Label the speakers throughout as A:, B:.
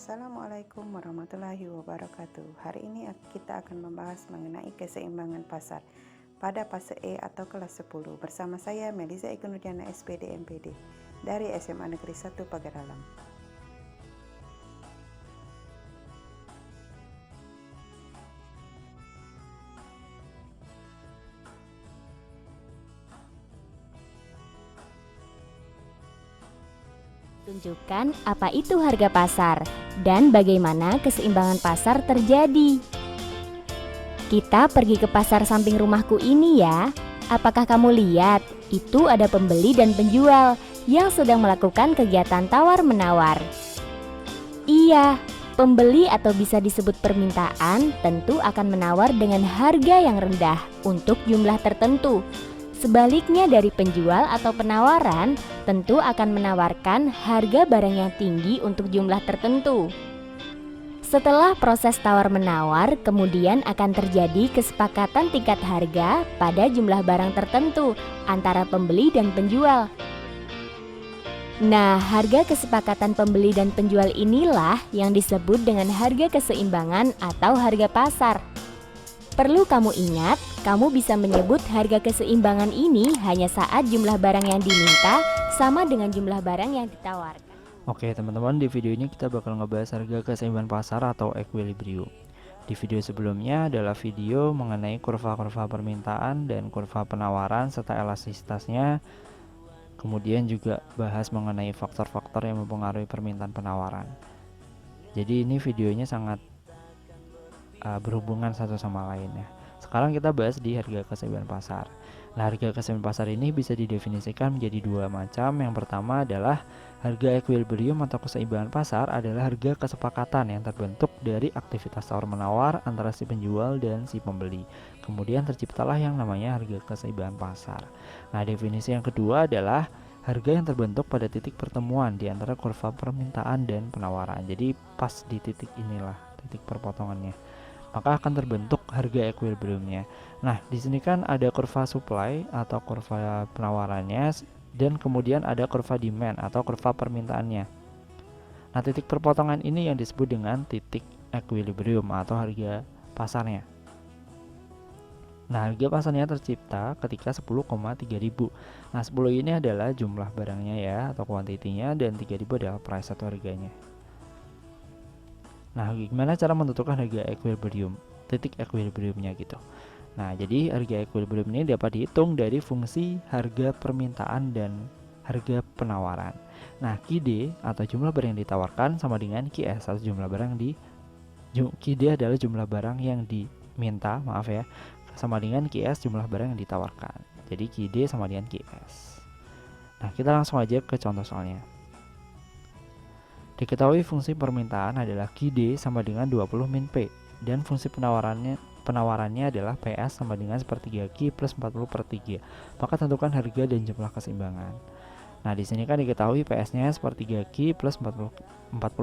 A: Assalamualaikum warahmatullahi wabarakatuh. Hari ini kita akan membahas mengenai keseimbangan pasar pada fase E atau kelas 10 bersama saya Melisa Eko Nurjana SPD MPD dari SMA Negeri 1 Pagaralam.
B: Tunjukkan apa itu harga pasar dan bagaimana keseimbangan pasar terjadi. Kita pergi ke pasar samping rumahku ini ya. Apakah kamu lihat? Itu ada pembeli dan penjual yang sedang melakukan kegiatan tawar-menawar. Iya, pembeli atau bisa disebut permintaan tentu akan menawar dengan harga yang rendah untuk jumlah tertentu. Sebaliknya dari penjual atau penawaran, tentu akan menawarkan harga barang yang tinggi untuk jumlah tertentu. Setelah proses tawar-menawar, kemudian akan terjadi kesepakatan tingkat harga pada jumlah barang tertentu antara pembeli dan penjual. Nah, harga kesepakatan pembeli dan penjual inilah yang disebut dengan harga keseimbangan atau harga pasar. Perlu kamu ingat, kamu bisa menyebut harga keseimbangan ini hanya saat jumlah barang yang diminta sama dengan jumlah barang yang ditawarkan.
C: Oke teman-teman, di video ini kita bakal ngebahas harga keseimbangan pasar atau equilibrium. Di video sebelumnya adalah video mengenai kurva-kurva permintaan dan kurva penawaran serta elastisitasnya. Kemudian juga bahas mengenai faktor-faktor yang mempengaruhi permintaan penawaran. Jadi ini videonya sangat berhubungan satu sama lain ya. Sekarang kita bahas di harga keseimbangan pasar. Nah, harga keseimbangan pasar ini bisa didefinisikan menjadi dua macam. Yang pertama adalah harga equilibrium atau keseimbangan pasar adalah harga kesepakatan yang terbentuk dari aktivitas tawar-menawar antara si penjual dan si pembeli. Kemudian terciptalah yang namanya harga keseimbangan pasar. Nah, definisi yang kedua adalah harga yang terbentuk pada titik pertemuan di antara kurva permintaan dan penawaran. Jadi pas di titik inilah, titik perpotongannya, maka akan terbentuk harga equilibriumnya. Nah, di sini kan ada kurva supply atau kurva penawarannya dan kemudian ada kurva demand atau kurva permintaannya. Nah, titik perpotongan ini yang disebut dengan titik equilibrium atau harga pasarnya. Nah, harga pasarnya tercipta ketika 10,3 ribu. Nah, 10 ini adalah jumlah barangnya ya atau kuantitinya, dan 3.000 adalah price atau harganya. Nah, gimana cara menentukan harga equilibrium, titik equilibriumnya gitu. Nah, jadi harga equilibrium ini dapat dihitung dari fungsi harga permintaan dan harga penawaran. Nah, QD atau jumlah barang yang ditawarkan sama dengan QS atau jumlah barang QD adalah jumlah barang yang diminta, maaf ya, sama dengan QS jumlah barang yang ditawarkan. Jadi QD sama dengan QS. Nah, kita langsung aja ke contoh soalnya. Diketahui fungsi permintaan adalah QD sama dengan 20 min P dan fungsi penawarannya adalah PS sama dengan sepertiga Q plus 40 per 3. Maka tentukan harga dan jumlah keseimbangan. Nah, di sini kan diketahui PS-nya sepertiga Q plus 40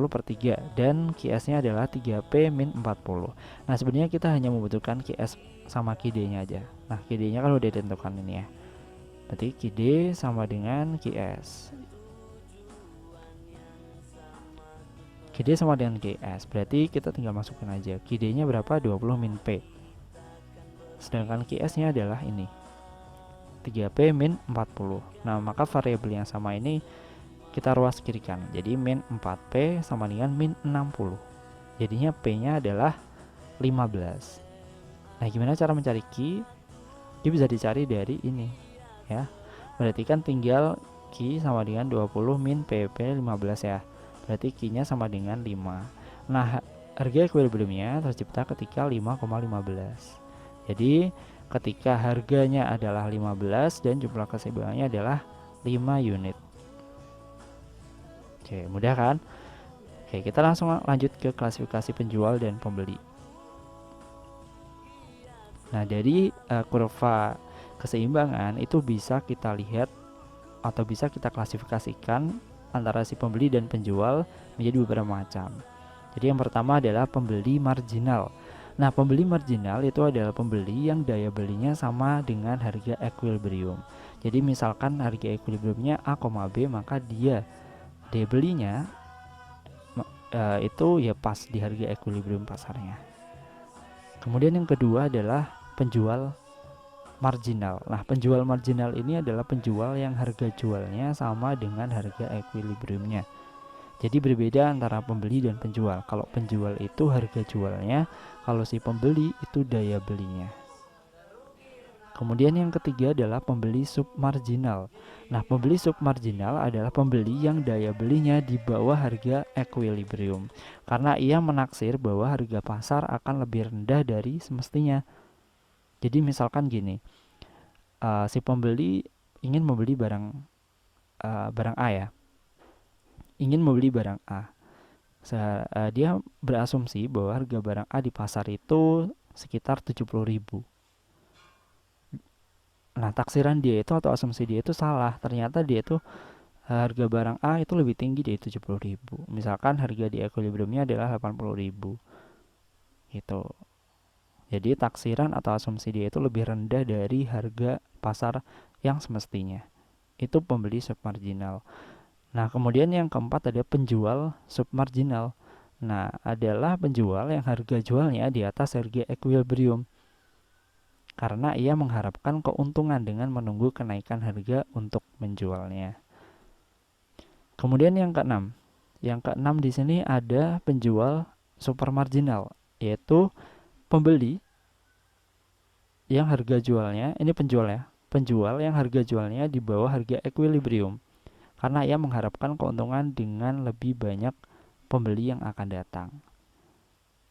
C: per 3 dan QS-nya adalah 3P min 40. Nah, sebenarnya kita hanya membutuhkan QS sama QD-nya aja. Nah, QD-nya kan udah ditentukan ini ya. Berarti QD sama dengan QS. QD sama dengan QS, berarti kita tinggal masukkan aja. QD nya berapa? 20 min P. Sedangkan QS nya adalah ini 3P min 40. Nah, maka variabel yang sama ini kita ruas kiri kanan. Jadi min 4P sama dengan min 60. Jadinya P nya adalah 15. Nah, gimana cara mencari Q? Q bisa dicari dari ini ya. Berarti kan tinggal Q sama dengan 20 min PP 15 ya. Berarti Q-nya sama dengan 5. Nah, harga equilibriumnya tercipta ketika 5,15. Jadi, ketika harganya adalah 15 dan jumlah keseimbangannya adalah 5 unit. Oke, mudah kan? Oke, kita langsung lanjut ke klasifikasi penjual dan pembeli. Nah, dari kurva keseimbangan itu bisa kita lihat atau bisa kita klasifikasikan antara si pembeli dan penjual menjadi beberapa macam. Jadi yang pertama adalah pembeli marginal. Nah, pembeli marginal itu adalah pembeli yang daya belinya sama dengan harga equilibrium. Jadi misalkan harga equilibriumnya A, B, maka dia daya belinya itu ya pas di harga equilibrium pasarnya. Kemudian yang kedua adalah penjual marginal. Nah, penjual marginal ini adalah penjual yang harga jualnya sama dengan harga equilibriumnya. Jadi berbeda antara pembeli dan penjual. Kalau penjual itu harga jualnya, kalau si pembeli itu daya belinya. Kemudian yang ketiga adalah pembeli submarginal. Nah, pembeli submarginal adalah pembeli yang daya belinya di bawah harga equilibrium, karena ia menaksir bahwa harga pasar akan lebih rendah dari semestinya. Jadi misalkan gini, si pembeli ingin membeli barang A ya, ingin membeli barang A. Dia berasumsi bahwa harga barang A di pasar itu sekitar 70.000. Nah, taksiran dia itu atau asumsi dia itu salah. Ternyata dia itu harga barang A itu lebih tinggi dari 70.000. Misalkan harga di equilibriumnya adalah 80.000. Gitu. Jadi taksiran atau asumsi dia itu lebih rendah dari harga pasar yang semestinya. Itu pembeli submarginal. Nah, kemudian yang keempat ada penjual submarginal. Nah, adalah penjual yang harga jualnya di atas harga equilibrium, karena ia mengharapkan keuntungan dengan menunggu kenaikan harga untuk menjualnya. Kemudian yang keenam. Yang keenam di sini ada penjual supermarginal, yaitu pembeli yang harga jualnya, ini penjual ya, penjual yang harga jualnya di bawah harga equilibrium, karena ia mengharapkan keuntungan dengan lebih banyak pembeli yang akan datang.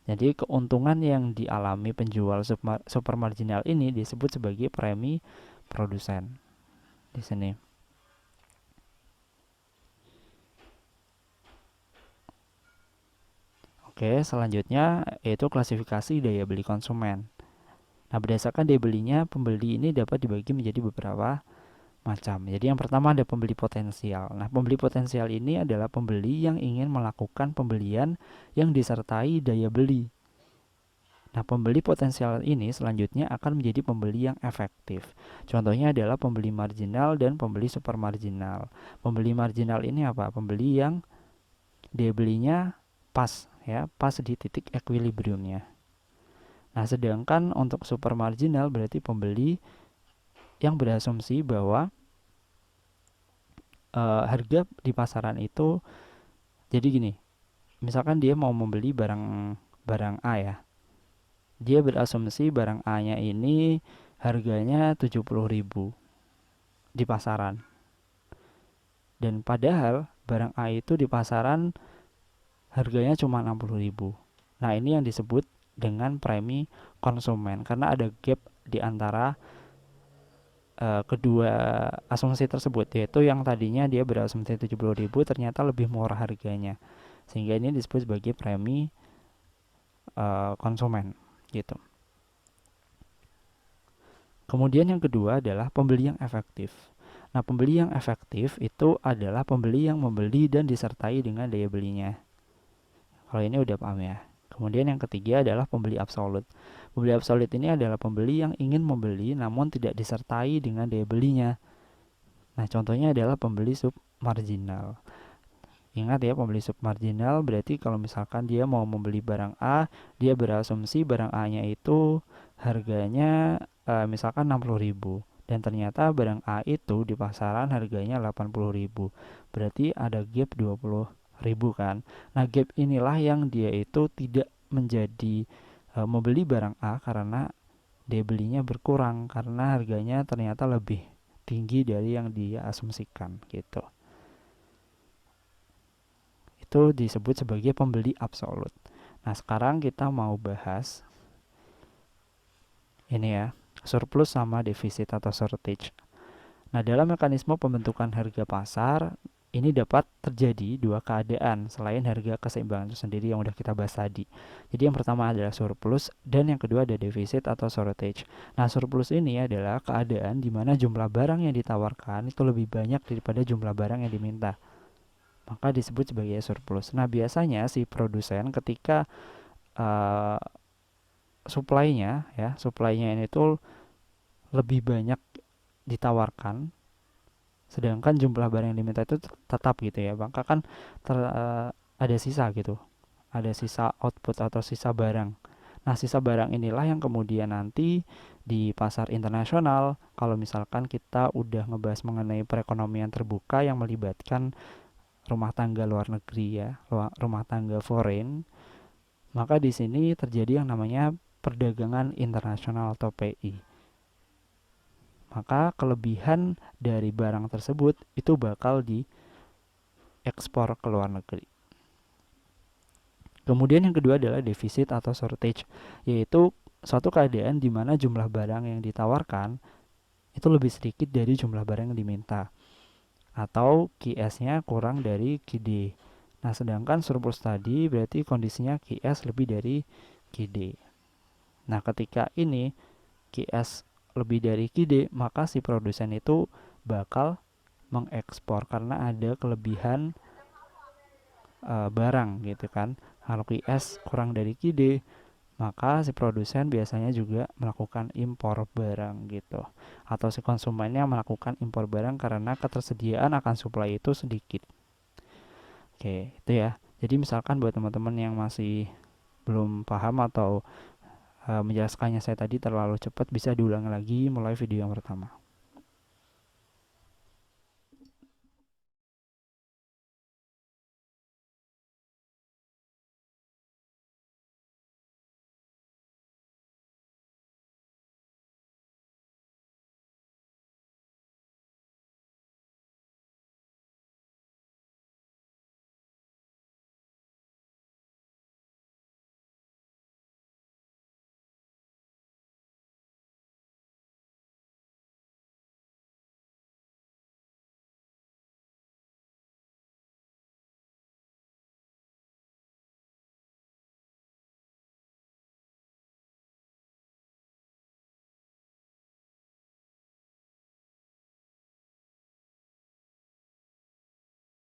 C: Jadi keuntungan yang dialami penjual supermarginal ini disebut sebagai premi produsen di sini. Oke, selanjutnya yaitu klasifikasi daya beli konsumen. Nah, berdasarkan daya belinya, pembeli ini dapat dibagi menjadi beberapa macam. Jadi yang pertama ada pembeli potensial. Nah, pembeli potensial ini adalah pembeli yang ingin melakukan pembelian yang disertai daya beli. Nah, pembeli potensial ini selanjutnya akan menjadi pembeli yang efektif. Contohnya adalah pembeli marginal dan pembeli supermarginal. Pembeli marginal ini apa? Pembeli yang daya belinya pas ya, pas di titik equilibriumnya. Nah, sedangkan untuk supermarginal berarti pembeli yang berasumsi bahwa harga di pasaran itu, jadi gini, misalkan dia mau membeli barang A ya, dia berasumsi barang A-nya ini harganya 70.000 di pasaran, dan padahal barang A itu di pasaran harganya cuma 60.000. Nah, ini yang disebut dengan premi konsumen, karena ada gap di antara kedua asumsi tersebut, yaitu yang tadinya dia berasumsi 70.000 ternyata lebih murah harganya, sehingga ini disebut sebagai premi konsumen gitu. Kemudian yang kedua adalah pembeli yang efektif. Nah, pembeli yang efektif itu adalah pembeli yang membeli dan disertai dengan daya belinya. Kalau ini udah paham ya. Kemudian yang ketiga adalah pembeli absolut. Pembeli absolut ini adalah pembeli yang ingin membeli namun tidak disertai dengan daya belinya. Nah, contohnya adalah pembeli submarginal. Ingat ya, pembeli submarginal berarti kalau misalkan dia mau membeli barang A, dia berasumsi barang A-nya itu harganya misalkan 60.000, dan ternyata barang A itu di pasaran harganya 80.000. Berarti ada gap 20.000 kan. Nah, gap inilah yang dia itu tidak menjadi membeli barang A karena daya belinya berkurang, karena harganya ternyata lebih tinggi dari yang dia asumsikan gitu. Itu disebut sebagai pembeli absolut. Nah, sekarang kita mau bahas ini ya, surplus sama defisit atau shortage. Nah, dalam mekanisme pembentukan harga pasar ini dapat terjadi dua keadaan selain harga keseimbangan itu sendiri yang udah kita bahas tadi. Jadi yang pertama adalah surplus dan yang kedua ada defisit atau shortage. Nah, surplus ini adalah keadaan di mana jumlah barang yang ditawarkan itu lebih banyak daripada jumlah barang yang diminta, maka disebut sebagai surplus. Nah, biasanya si produsen ketika supply-nya ini tuh lebih banyak ditawarkan, sedangkan jumlah barang yang diminta itu tetap gitu ya, maka kan ada sisa gitu, ada sisa output atau sisa barang. Nah, sisa barang inilah yang kemudian nanti di pasar internasional, kalau misalkan kita udah ngebahas mengenai perekonomian terbuka yang melibatkan rumah tangga luar negeri ya, rumah tangga foreign, maka di sini terjadi yang namanya perdagangan internasional atau PI. Maka kelebihan dari barang tersebut itu bakal diekspor ke luar negeri. Kemudian yang kedua adalah defisit atau shortage, yaitu suatu keadaan di mana jumlah barang yang ditawarkan itu lebih sedikit dari jumlah barang yang diminta, atau QS-nya kurang dari QD. Nah, sedangkan surplus tadi berarti kondisinya QS lebih dari QD. Nah, ketika ini QS lebih dari QD, maka si produsen itu bakal mengekspor karena ada kelebihan barang gitu kan. Kalau QS kurang dari QD, maka si produsen biasanya juga melakukan impor barang gitu, atau si konsumennya melakukan impor barang karena ketersediaan akan supply itu sedikit. Oke, itu ya. Jadi misalkan buat teman-teman yang masih belum paham atau menjelaskannya saya tadi terlalu cepat, bisa diulang lagi mulai video yang pertama.